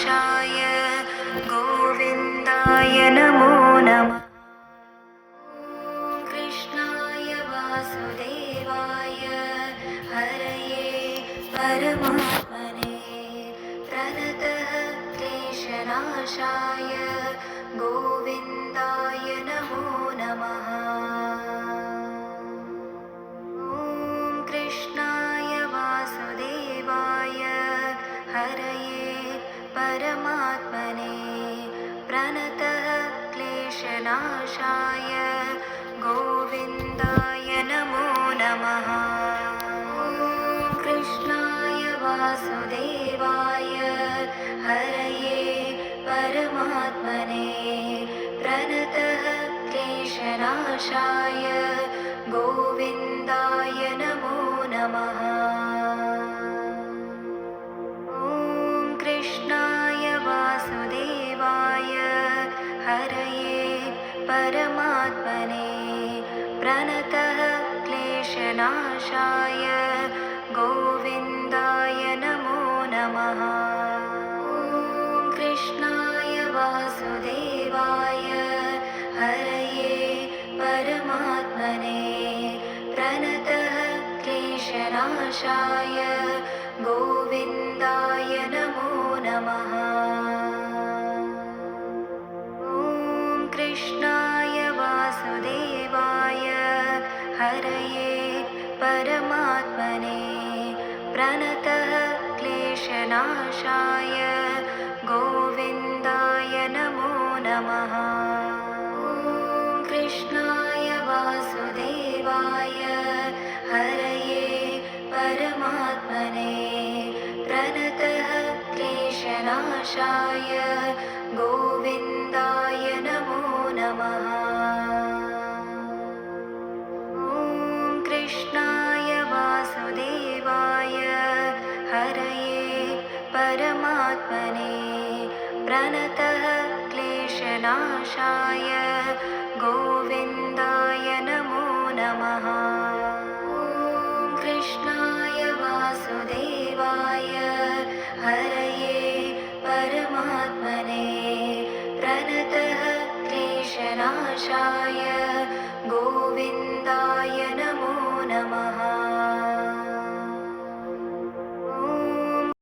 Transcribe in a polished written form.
कृष्णनाशाय गोविन्दाय नमो नमः। कृष्णाय वासुदेवाय हरये परमात्मने प्रणतः क्लेशनाशाय गोविन्दाय नमो नमः। ॐ कृष्णाय वासुदेवाय हरये परमात्मने प्रणतः क्लेशनाशाय गोविन्दाय नमो नमः। ॐ कृष्णाय वासुदेवाय हरये परमात्मने प्रणतः क्लेशनाशाय गोविन्दाय नमो नमः। ॐ कृष्णाय वासुदेवाय हरये परमात्मने प्रणतः क्लेशनाशाय गोविन्दाय नमो नमः। ॐ कृष्णाय वासुदेवाय हरये परमात्मने प्रणतः क्लेशनाशाय गोविन्दाय नमो नमः। ॐ कृष्णाय वासुदेवाय हरये परमात्मने प्रणतः क्लेशनाशाय गोविन्दाय नमो नमः। ॐ कृष्णाय वासुदेवाय हरये परमात्मने प्रणतः क्लेशनाशाय गोविन्दाय नमो नमः। ॐ कृष्णाय वासुदेवाय हरये परमात्मने प्रणतः क्लेशनाशाय गोविन्दाय नमो नमः। ॐ कृष्णाय वासुदेवाय हरये परमात्मने प्रणतः क्लेशनाशाय गोविन्दाय नमो